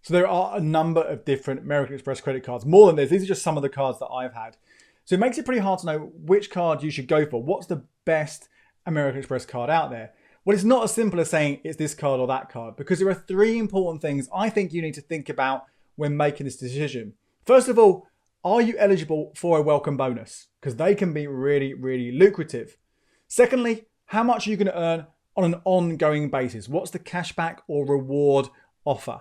So there are a number of different American Express credit cards, more than this. These are just some of the cards that I've had. So it makes it pretty hard to know which card you should go for. What's the best American Express card out there? Well, it's not as simple as saying it's this card or that card, because there are three important things I think you need to think about when making this decision. First of all, are you eligible for a welcome bonus? Because they can be really, really lucrative. Secondly, how much are you going to earn on an ongoing basis? What's the cashback or reward offer?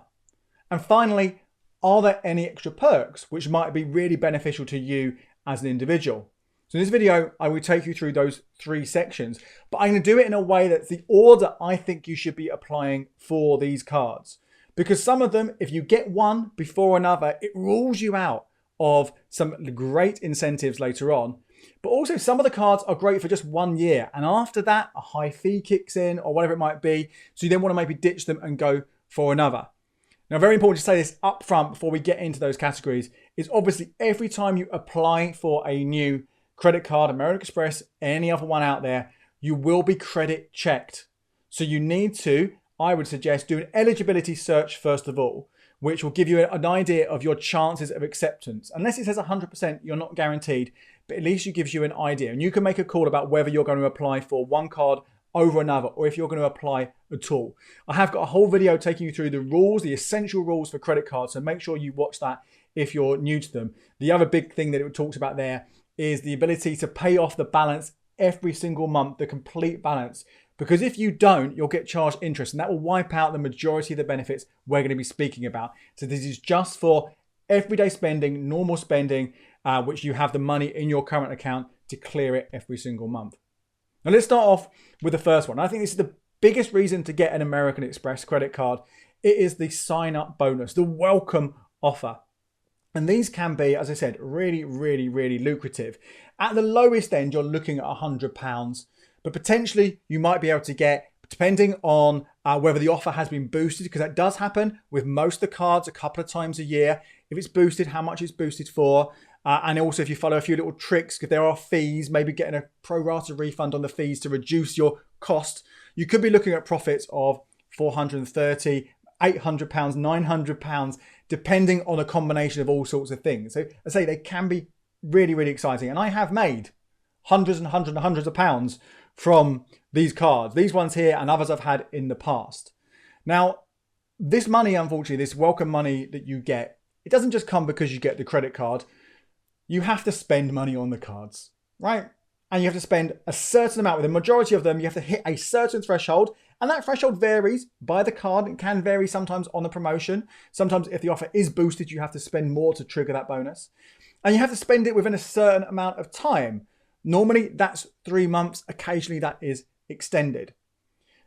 And finally, are there any extra perks which might be really beneficial to you as an individual? So in this video, I will take you through those three sections, but I'm going to do it in a way that's the order I think you should be applying for these cards. Because some of them, if you get one before another, it rules you out of some great incentives later on. But also some of the cards are great for just 1 year. And after that, a high fee kicks in or whatever it might be. So you then want to maybe ditch them and go for another. Now, very important to say this up front before we get into those categories is obviously every time you apply for a new credit card, American Express, any other one out there, you will be credit checked. So you need to, I would suggest, do an eligibility search first of all, which will give you an idea of your chances of acceptance. Unless it says 100%, you're not guaranteed, but at least it gives you an idea. And you can make a call about whether you're going to apply for one card over another, or if you're going to apply at all. I have got a whole video taking you through the rules, the essential rules for credit cards, so make sure you watch that if you're new to them. The other big thing that it talks about there is the ability to pay off the balance every single month, the complete balance. Because if you don't, you'll get charged interest, and that will wipe out the majority of the benefits we're going to be speaking about. So this is just for everyday spending, normal spending, which you have the money in your current account to clear it every single month. Now let's start off with the first one. I think this is the biggest reason to get an American Express credit card. It is the sign-up bonus, the welcome offer. And these can be, as I said, really, really, really lucrative. At the lowest end, you're looking at £100, but potentially you might be able to get, depending on whether the offer has been boosted, because that does happen with most of the cards a couple of times a year. If it's boosted, how much it's boosted for. And also if you follow a few little tricks, if there are fees, maybe getting a pro rata refund on the fees to reduce your cost, you could be looking at profits of £430, £800, £900, depending on a combination of all sorts of things. So I say they can be really, really exciting. And I have made hundreds and hundreds and hundreds of pounds from these cards, these ones here and others I've had in the past. Now, this money, unfortunately, this welcome money that you get, it doesn't just come because you get the credit card. You have to spend money on the cards, right? And you have to spend a certain amount. With the majority of them, you have to hit a certain threshold. And that threshold varies by the card. It can vary sometimes on the promotion. Sometimes if the offer is boosted, you have to spend more to trigger that bonus. And you have to spend it within a certain amount of time. Normally, that's 3 months. Occasionally, that is extended.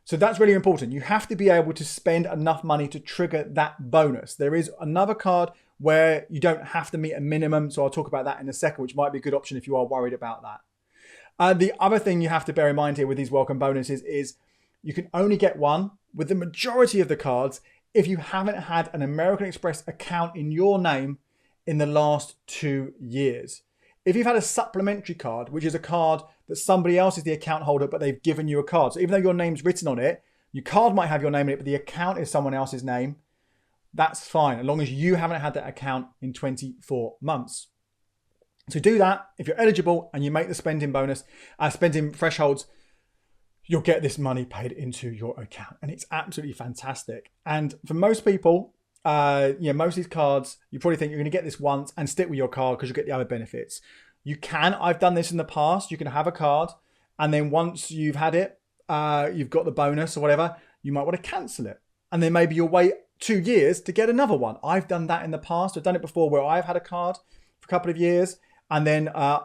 So that's really important. You have to be able to spend enough money to trigger that bonus. There is another card where you don't have to meet a minimum. So I'll talk about that in a second, which might be a good option if you are worried about that. The other thing you have to bear in mind here with these welcome bonuses is you can only get one with the majority of the cards if you haven't had an American Express account in your name in the last 2 years. If you've had a supplementary card, which is a card that somebody else is the account holder, but they've given you a card. So even though your name's written on it, your card might have your name in it, but the account is someone else's name. That's fine, as long as you haven't had that account in 24 months. To do that, if you're eligible and you make the spending bonus, spending thresholds, you'll get this money paid into your account. And it's absolutely fantastic. And for most people, most of these cards, you probably think you're going to get this once and stick with your card because you get the other benefits. You can, I've done this in the past, you can have a card and then once you've had it, you've got the bonus or whatever, you might want to cancel it. And then maybe you'll wait 2 years to get another one. I've done that in the past. I've done it before where I've had a card for a couple of years and then I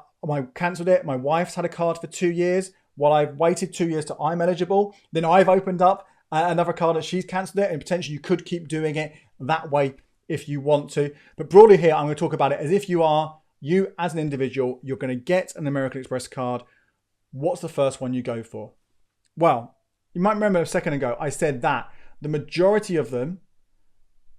cancelled it. My wife's had a card for 2 years. While I've waited 2 years till I'm eligible, then I've opened up another card and she's cancelled it, and potentially you could keep doing it that way if you want to. But broadly here, I'm going to talk about it as if you as an individual, you're going to get an American Express card. What's the first one you go for? Well, you might remember a second ago, I said that the majority of them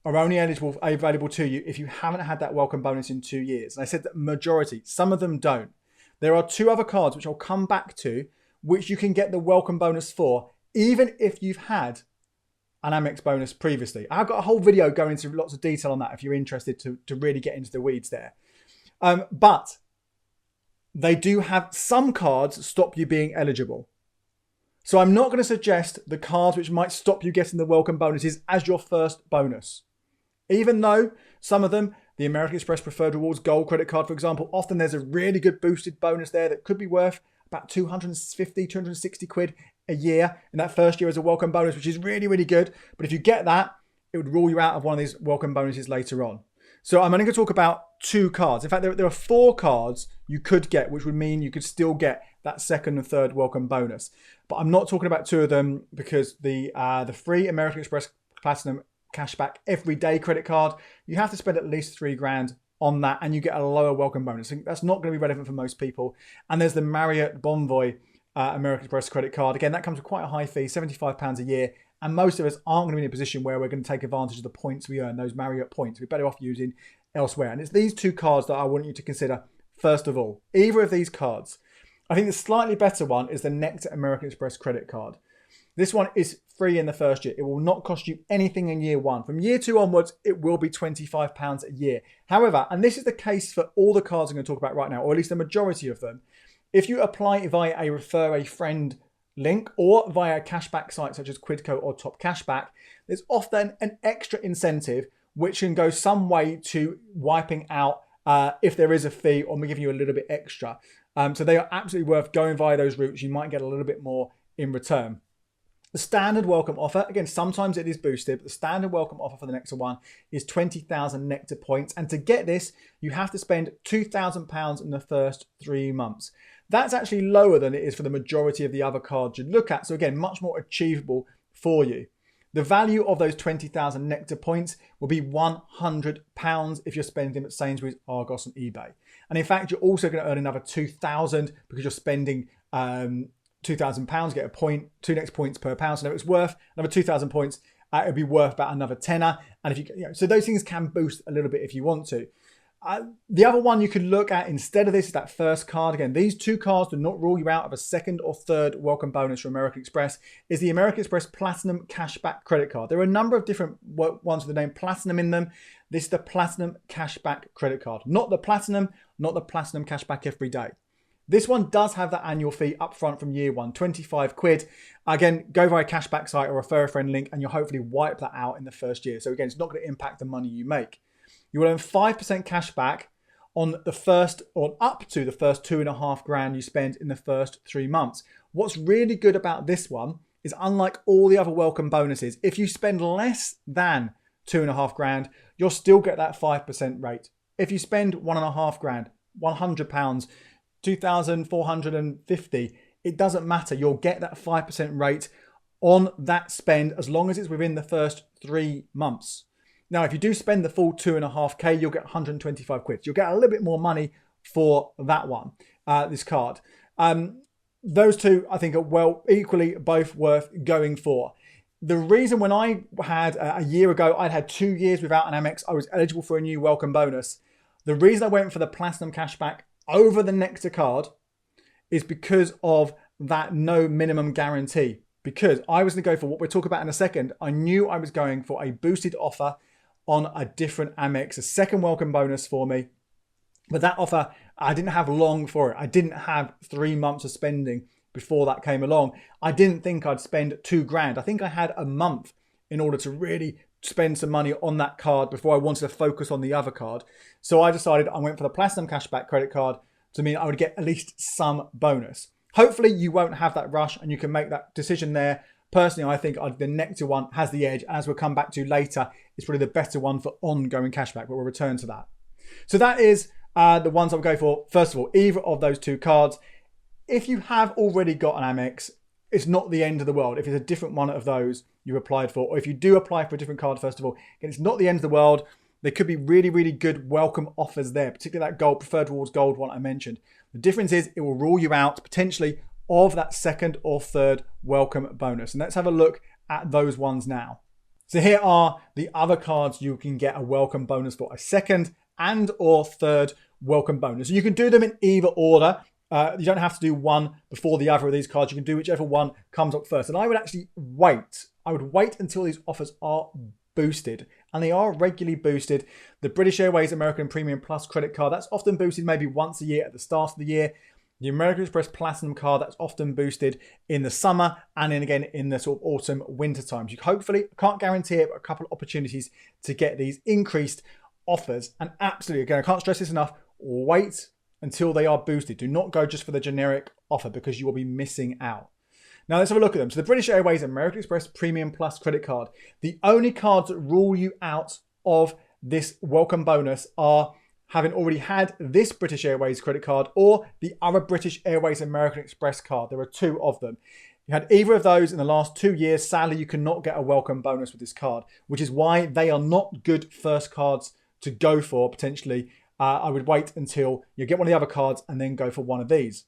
are only available to you if you haven't had that welcome bonus in 2 years. And I said that majority, some of them don't. There are 2 other cards, which I'll come back to, which you can get the welcome bonus for, even if you've had an Amex bonus previously. I've got a whole video going into lots of detail on that if you're interested to really get into the weeds there. But they do have some cards stop you being eligible. So I'm not going to suggest the cards which might stop you getting the welcome bonuses as your first bonus. Even though some of them, the American Express Preferred Rewards Gold credit card, for example, often there's a really good boosted bonus there that could be worth about 250, 260 quid a year in that first year as a welcome bonus, which is really, really good. But if you get that, it would rule you out of one of these welcome bonuses later on. So I'm only going to talk about 2 cards. In fact, there are 4 cards you could get, which would mean you could still get that second and third welcome bonus. But I'm not talking about 2 of them because the free American Express Platinum Cashback Everyday credit card, you have to spend at least $3,000 on that and you get a lower welcome bonus. That's not going to be relevant for most people. And there's the Marriott Bonvoy American Express credit card. Again, that comes with quite a high fee, £75 a year. And most of us aren't going to be in a position where we're going to take advantage of the points we earn, those Marriott points. We're better off using elsewhere. And it's these 2 cards that I want you to consider first of all. Either of these cards. I think the slightly better one is the Nectar American Express credit card. This one is free in the first year. It will not cost you anything in year 1. From year 2 onwards, it will be £25 a year. However, and this is the case for all the cards I'm going to talk about right now, or at least the majority of them, if you apply via a refer a friend link or via a cashback site such as Quidco or Top Cashback, there's often an extra incentive which can go some way to wiping out if there is a fee or giving you a little bit extra. So they are absolutely worth going via those routes. You might get a little bit more in return. The standard welcome offer, again, sometimes it is boosted, but the standard welcome offer for the Nectar one is 20,000 Nectar points. And to get this, you have to spend £2,000 in the first 3 months. That's actually lower than it is for the majority of the other cards you'd look at. So again, much more achievable for you. The value of those 20,000 Nectar points will be £100 if you're spending them at Sainsbury's, Argos and eBay. And in fact, you're also going to earn another 2,000 because you're spending £2,000, get a point, 2 Nectar points per pound. So if it's worth another 2,000 points, it'll be worth about another tenner. And if so those things can boost a little bit if you want to. The other one you could look at instead of this is that first card. Again, these 2 cards do not rule you out of a second or third welcome bonus from American Express. Is the American Express Platinum Cashback Credit Card. There are a number of different ones with the name Platinum in them. This is the Platinum Cashback Credit Card. Not the Platinum Cashback Everyday. This one does have that annual fee up front from year 1, 25 quid. Again, go via a cashback site or refer a friend link and you'll hopefully wipe that out in the first year. So again, it's not going to impact the money you make. You will earn 5% cash back on the first or up to the first $2,500 you spend in the first 3 months. What's really good about this one is unlike all the other welcome bonuses, if you spend less than $2,500, you'll still get that 5% rate. If you spend $1,500, £100, 2,450, it doesn't matter. You'll get that 5% rate on that spend as long as it's within the first 3 months. Now, if you do spend the full 2.5K, you'll get 125 quid. You'll get a little bit more money for that one, this card. Those 2, I think, are equally both worth going for. The reason when I had a year ago, I'd had 2 years without an Amex, I was eligible for a new welcome bonus. The reason I went for the Platinum Cashback over the Nectar card is because of that no minimum guarantee. Because I was going to go for what we'll talk about in a second. I knew I was going for a boosted offer on a different Amex, a second welcome bonus for me. But that offer, I didn't have long for it. I didn't have 3 months of spending before that came along. I didn't think I'd spend $2,000. I think I had a month in order to really spend some money on that card before I wanted to focus on the other card. So I decided I went for the Platinum Cashback credit card to mean I would get at least some bonus. Hopefully you won't have that rush and you can make that decision there. Personally, I think the Nectar one has the edge. As we'll come back to later, it's probably the better one for ongoing cashback, but we'll return to that. So that is the ones I'll go for. First of all, either of those 2 cards. If you have already got an Amex, it's not the end of the world. If it's a different one of those you've applied for, or if you do apply for a different card, first of all, again, it's not the end of the world. There could be really, really good welcome offers there, particularly that gold, preferred rewards gold one I mentioned. The difference is it will rule you out potentially of that second or third welcome bonus. And let's have a look at those ones now. So here are the other cards you can get a welcome bonus for, a second and or third welcome bonus. You can do them in either order. You don't have to do one before the other of these cards. You can do whichever one comes up first. And I would actually wait. I would wait until these offers are boosted, and they are regularly boosted. The British Airways American Premium Plus credit card, that's often boosted maybe once a year at the start of the year. The American Express Platinum card, that's often boosted in the summer and then again in the sort of autumn, winter times. You hopefully, can't guarantee it, but a couple of opportunities to get these increased offers. And absolutely, again, I can't stress this enough, wait until they are boosted. Do not go just for the generic offer because you will be missing out. Now let's have a look at them. So the British Airways American Express Premium Plus credit card. The only cards that rule you out of this welcome bonus are having already had this British Airways credit card or the other British Airways American Express card. There are two of them. You had either of those in the last 2 years. Sadly, you cannot get a welcome bonus with this card, which is why they are not good first cards to go for potentially. I would wait until you get one of the other cards and then go for one of these.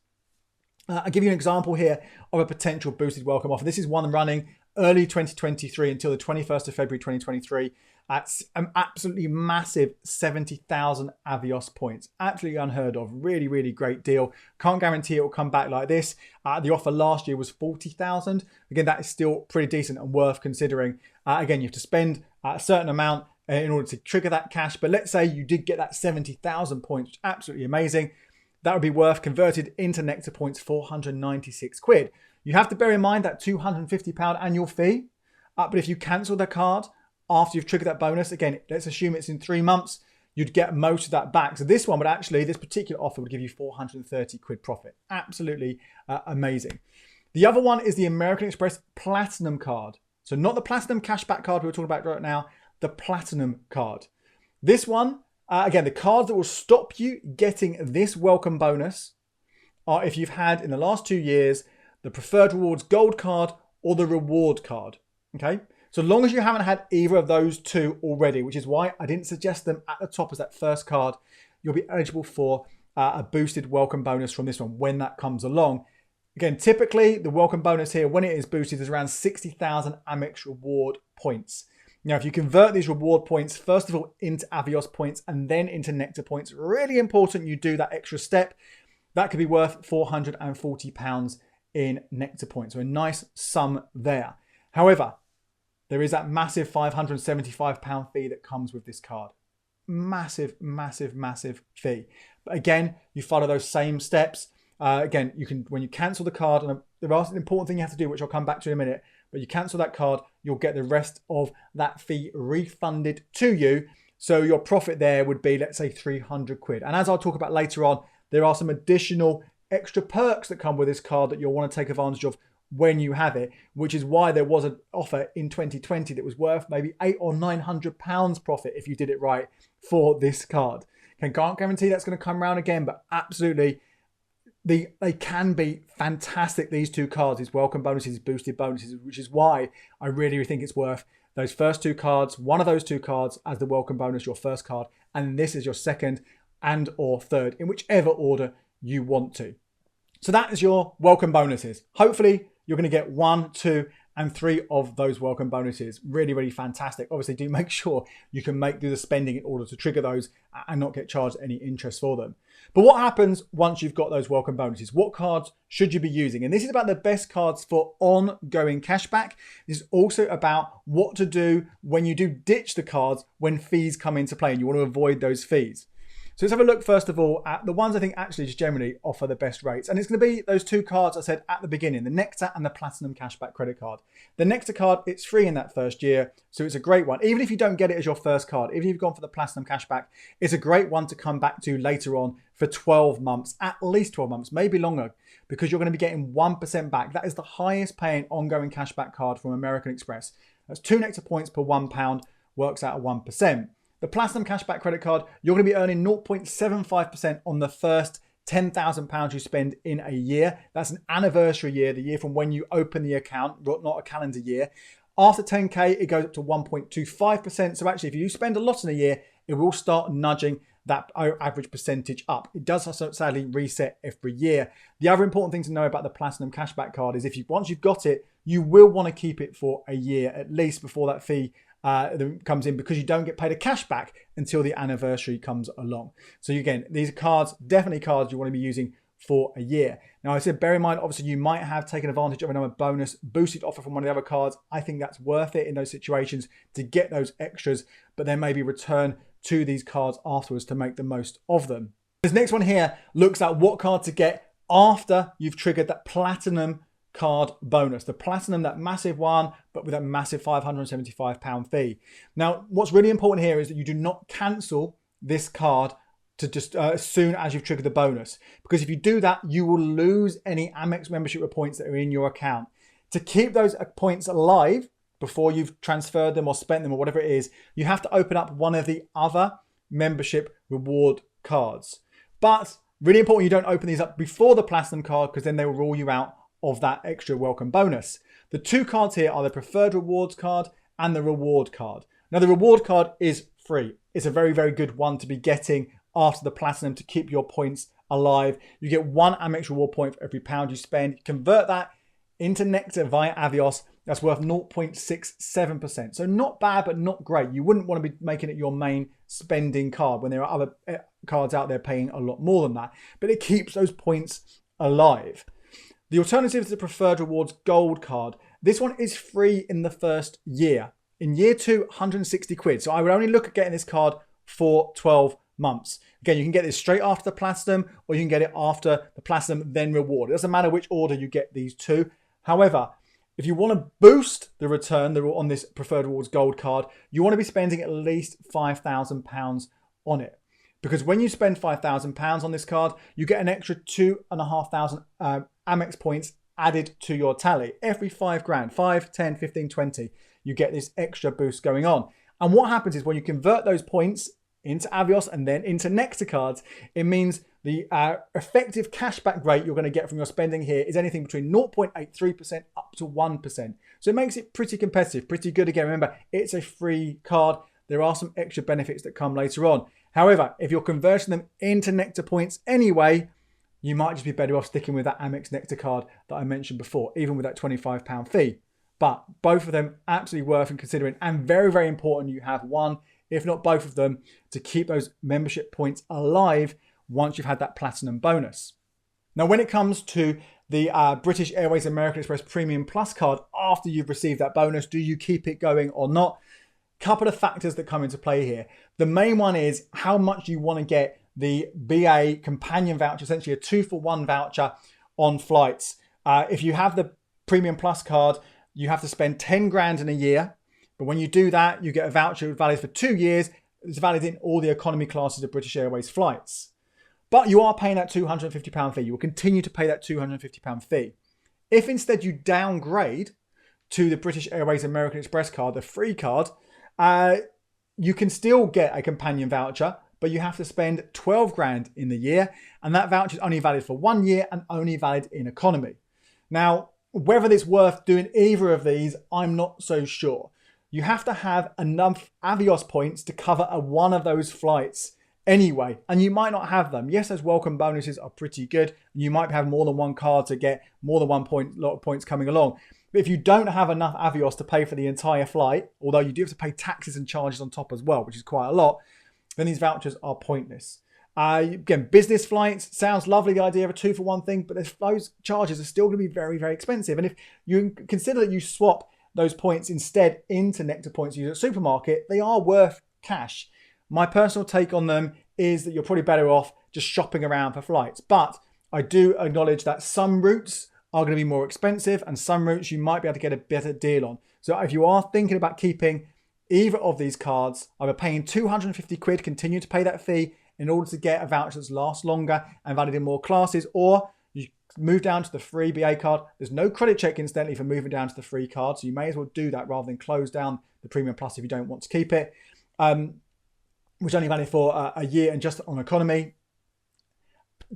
I'll give you an example here of a potential boosted welcome offer. This is one running early 2023 until the 21st of February 2023 at an absolutely massive 70,000 Avios points. Absolutely unheard of. Really, really great deal. Can't guarantee it will come back like this. The offer last year was 40,000. Again, that is still pretty decent and worth considering. Again, you have to spend a certain amount in order to trigger that cash. But let's say you did get that 70,000 points, which is absolutely amazing. That would be worth, converted into Nectar points, 496 quid. You have to bear in mind that £250 annual fee. But if you cancel the card after you've triggered that bonus, again, let's assume it's in 3 months, you'd get most of that back. So this one would actually, this particular offer would give you 430 quid profit. Absolutely amazing. The other one is the American Express Platinum card. So not the Platinum cashback card we were talking about right now, the Platinum card. This one, again, the cards that will stop you getting this welcome bonus are if you've had in the last 2 years the Preferred Rewards Gold card or the Reward card. Okay, so long as you haven't had either of those two already, which is why I didn't suggest them at the top as that first card, you'll be eligible for a boosted welcome bonus from this one when that comes along. Again, typically the welcome bonus here, when it is boosted, is around 60,000 Amex reward points. Now, if you convert these reward points, first of all, into Avios points and then into Nectar points, really important you do that extra step. That could be worth £440 in Nectar points. So a nice sum there. However, there is that massive £575 fee that comes with this card. Massive, massive, massive fee. But again, you follow those same steps. Again, you can, when you cancel the card, and there are an important thing you have to do, which I'll come back to in a minute, but you cancel that card, you'll get the rest of that fee refunded to you. So your profit there would be, let's say, 300 quid. And as I'll talk about later on, there are some additional extra perks that come with this card that you'll want to take advantage of when you have it, which is why there was an offer in 2020 that was worth maybe £800 or £900 profit if you did it right for this card. Okay, can't guarantee that's going to come around again, but absolutely they can be fantastic, these two cards, these welcome bonuses, boosted bonuses, which is why I really think it's worth those first two cards, one of those two cards as the welcome bonus, your first card, and this is your second and or third, in whichever order you want to. So that is your welcome bonuses. Hopefully you're going to get 1, 2, and 3 of those welcome bonuses. Really, really fantastic. Obviously, do make sure you can do the spending in order to trigger those and not get charged any interest for them. But what happens once you've got those welcome bonuses? What cards should you be using? And this is about the best cards for ongoing cashback. This is also about what to do when you do ditch the cards when fees come into play and you want to avoid those fees. So let's have a look first of all at the ones I think actually just generally offer the best rates. And it's going to be those two cards I said at the beginning, the Nectar and the Platinum Cashback Credit Card. The Nectar card, it's free in that first year, so it's a great one. Even if you don't get it as your first card, even if you've gone for the Platinum Cashback, it's a great one to come back to later on for 12 months, at least 12 months, maybe longer, because you're going to be getting 1% back. That is the highest paying ongoing cashback card from American Express. That's 2 Nectar points per £1, works out at 1%. The Platinum Cashback Credit Card, you're going to be earning 0.75% on the first £10,000 you spend in a year. That's an anniversary year, the year from when you open the account, not a calendar year. After 10K, it goes up to 1.25%. So actually, if you spend a lot in a year, it will start nudging that average percentage up. It does sadly reset every year. The other important thing to know about the Platinum Cashback Card is once you've got it, you will want to keep it for a year at least before that fee comes in, because you don't get paid a cashback until the anniversary comes along. So again, these are cards, definitely cards you want to be using for a year. Now, I said, bear in mind, obviously, you might have taken advantage of another bonus boosted offer from one of the other cards. I think that's worth it in those situations to get those extras, but then maybe return to these cards afterwards to make the most of them. This next one here looks at what card to get after you've triggered that platinum card bonus, the platinum, that massive one, but with a massive £575 fee. Now, what's really important here is that you do not cancel this card to just as soon as you've triggered the bonus, because if you do that, you will lose any Amex membership points that are in your account. To keep those points alive before you've transferred them or spent them or whatever it is, you have to open up one of the other membership reward cards. But really important you don't open these up before the platinum card, because then they will rule you out of that extra welcome bonus. The two cards here are the preferred rewards card and the reward card. Now, the reward card is free. It's a very, very good one to be getting after the platinum to keep your points alive. You get one Amex reward point for every pound you spend. Convert that into Nectar via Avios. That's worth 0.67%. So not bad, but not great. You wouldn't want to be making it your main spending card when there are other cards out there paying a lot more than that. But it keeps those points alive. The alternative is the preferred rewards gold card. This one is free in the first year. In year 2, 160 quid. So I would only look at getting this card for 12 months. Again, you can get this straight after the platinum, or you can get it after the platinum, then reward. It doesn't matter which order you get these two. However, if you want to boost the return on this preferred rewards gold card, you want to be spending at least £5,000 on it. Because when you spend £5,000 on this card, you get an extra 2,500 Amex points added to your tally. Every 5 grand, 5, 10, 15, 20, you get this extra boost going on. And what happens is when you convert those points into Avios and then into Nectar cards, it means the effective cashback rate you're going to get from your spending here is anything between 0.83% up to 1%. So it makes it pretty competitive, pretty good. Again, remember, it's a free card. There are some extra benefits that come later on. However, if you're converting them into Nectar points anyway, you might just be better off sticking with that Amex Nectar card that I mentioned before, even with that £25 fee. But both of them absolutely worth considering, and very, very important you have one, if not both of them, to keep those membership points alive once you've had that platinum bonus. Now, when it comes to the British Airways American Express Premium Plus card, after you've received that bonus, do you keep it going or not? Couple of factors that come into play here. The main one is how much you want to get the BA companion voucher, essentially a 2-for-1 voucher on flights. If you have the Premium Plus card, you have to spend 10 grand in a year. But when you do that, you get a voucher valid for 2 years. It's valid in all the economy classes of British Airways flights. But you are paying that £250 fee. You will continue to pay that £250 fee. If instead you downgrade to the British Airways American Express card, the free card, you can still get a companion voucher, but you have to spend 12 grand in the year. And that voucher is only valid for 1 year and only valid in economy. Now, whether it's worth doing either of these, I'm not so sure. You have to have enough Avios points to cover one of those flights anyway, and you might not have them. Yes, those welcome bonuses are pretty good. You might have more than one card to get more than lot of points coming along. But if you don't have enough Avios to pay for the entire flight, although you do have to pay taxes and charges on top as well, which is quite a lot, then these vouchers are pointless. Again, business flights, sounds lovely, the idea of a 2-for-1 thing, but those charges are still going to be very, very expensive. And if you consider that you swap those points instead into Nectar points used at a supermarket, they are worth cash. My personal take on them is that you're probably better off just shopping around for flights. But I do acknowledge that some routes are going to be more expensive and some routes you might be able to get a better deal on. So if you are thinking about keeping either of these cards, either paying 250 quid, continue to pay that fee in order to get a voucher that lasts longer and valid in more classes, or you move down to the free BA card. There's no credit check incidentally for moving down to the free card, so you may as well do that rather than close down the Premium Plus if you don't want to keep it, which only valid for a year and just on economy.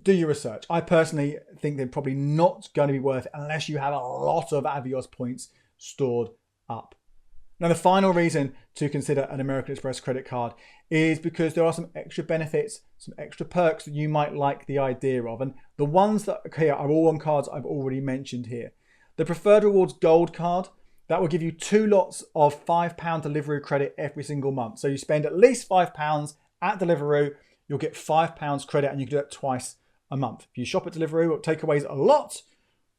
Do your research. I personally think they're probably not going to be worth it unless you have a lot of Avios points stored up. Now, the final reason to consider an American Express credit card is because there are some extra benefits, some extra perks that you might like the idea of. And the ones that here are all on cards I've already mentioned here. The Preferred Rewards Gold card, that will give you 2 lots of £5 delivery credit every single month. So you spend at least £5 at Deliveroo, you'll get £5 credit, and you can do that twice a month. If you shop at Deliveroo or takeaways a lot,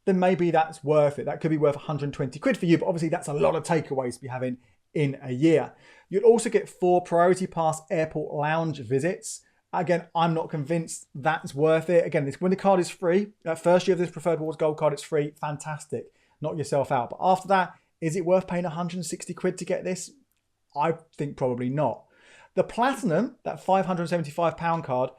then maybe that's worth it. That could be worth 120 quid for you, but obviously that's a lot of takeaways to be having in a year. You'd also get 4 Priority Pass airport lounge visits. Again, I'm not convinced that's worth it. Again, when the card is free, that first year of this Preferred Rewards Gold card, it's free. Fantastic. Knock yourself out. But after that, is it worth paying 160 quid to get this? I think probably not. The Platinum, that £575 card,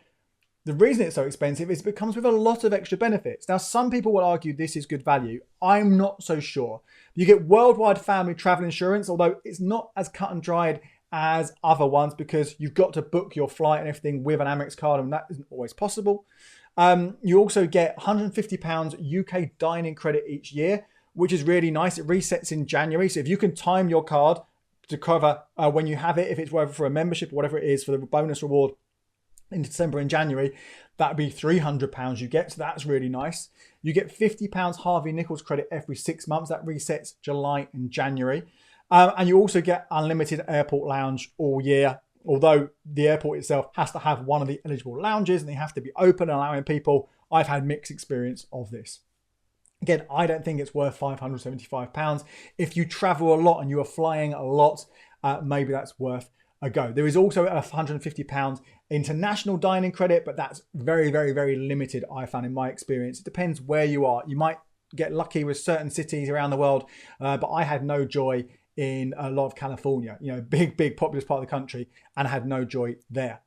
the reason it's so expensive is it comes with a lot of extra benefits. Now, some people will argue this is good value. I'm not so sure. You get worldwide family travel insurance, although it's not as cut and dried as other ones because you've got to book your flight and everything with an Amex card, and that isn't always possible. You also get £150 UK dining credit each year, which is really nice. It resets in January. So if you can time your card to cover when you have it, if it's whether for a membership or whatever it is for the bonus reward in December and January, that'd be £300 you get. So that's really nice. You get £50 Harvey Nichols credit every 6 months. That resets July and January. And you also get unlimited airport lounge all year, although the airport itself has to have one of the eligible lounges and they have to be open and allowing people. I've had mixed experience of this. Again, I don't think it's worth £575. If you travel a lot and you are flying a lot, maybe that's worth a go. There is also a £150 international dining credit, but that's very, very, very limited, I found in my experience. It depends where you are. You might get lucky with certain cities around the world, but I had no joy in a lot of California, big populous part of the country, and I had no joy there.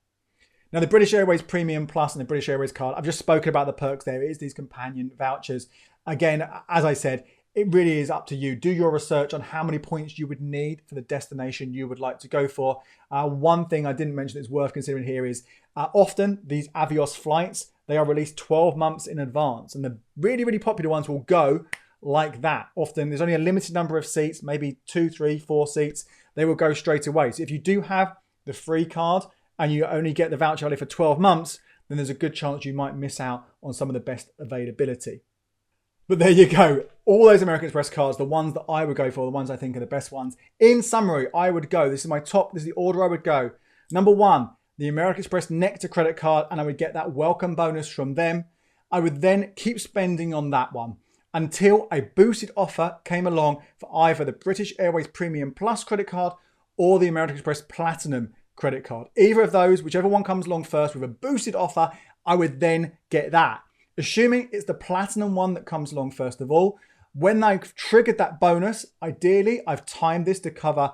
Now, the British Airways Premium Plus and the British Airways card, I've just spoken about the perks there. It is these companion vouchers. Again, as I said, it really is up to you. Do your research on how many points you would need for the destination you would like to go for. One thing I didn't mention that's worth considering here is often these Avios flights, they are released 12 months in advance. And the really, really popular ones will go like that. Often there's only a limited number of seats, maybe 2, 3, 4 seats. They will go straight away. So if you do have the free card and you only get the voucher for 12 months, then there's a good chance you might miss out on some of the best availability. But there you go. All those American Express cards, the ones that I would go for, the ones I think are the best ones. In summary, I would go. This is my top. This is the order I would go. Number 1, the American Express Nectar credit card, and I would get that welcome bonus from them. I would then keep spending on that one until a boosted offer came along for either the British Airways Premium Plus credit card or the American Express Platinum credit card. Either of those, whichever one comes along first with a boosted offer, I would then get that. Assuming it's the Platinum one that comes along first of all. When I've triggered that bonus, ideally, I've timed this to cover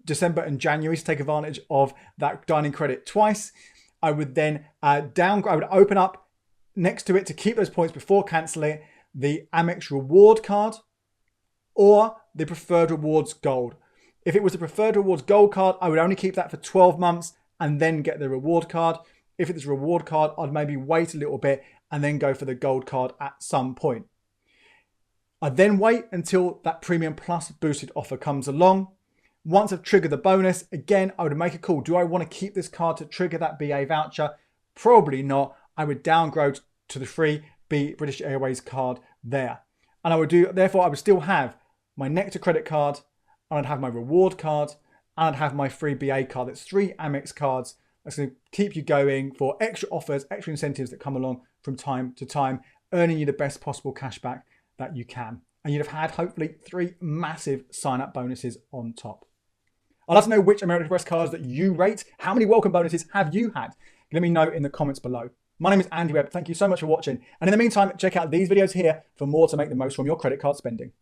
December and January to take advantage of that dining credit twice. I would then I would open up next to it to keep those points before cancelling it, the Amex Reward card or the Preferred Rewards Gold. If it was the Preferred Rewards Gold card, I would only keep that for 12 months and then get the reward card. If it's a reward card, I'd maybe wait a little bit and then go for the gold card at some point. I'd then wait until that Premium Plus boosted offer comes along. Once I've triggered the bonus, again, I would make a call. Do I want to keep this card to trigger that BA voucher? Probably not. I would downgrade to the free British Airways card there. And therefore I would still have my Nectar credit card, and I'd have my reward card, and I'd have my free BA card. That's 3 Amex cards. That's going to keep you going for extra offers, extra incentives that come along from time to time, earning you the best possible cashback that you can. And you'd have had hopefully 3 massive sign-up bonuses on top. I'd like to know which American Express cards that you rate. How many welcome bonuses have you had? Let me know in the comments below. My name is Andy Webb. Thank you so much for watching. And in the meantime, check out these videos here for more to make the most from your credit card spending.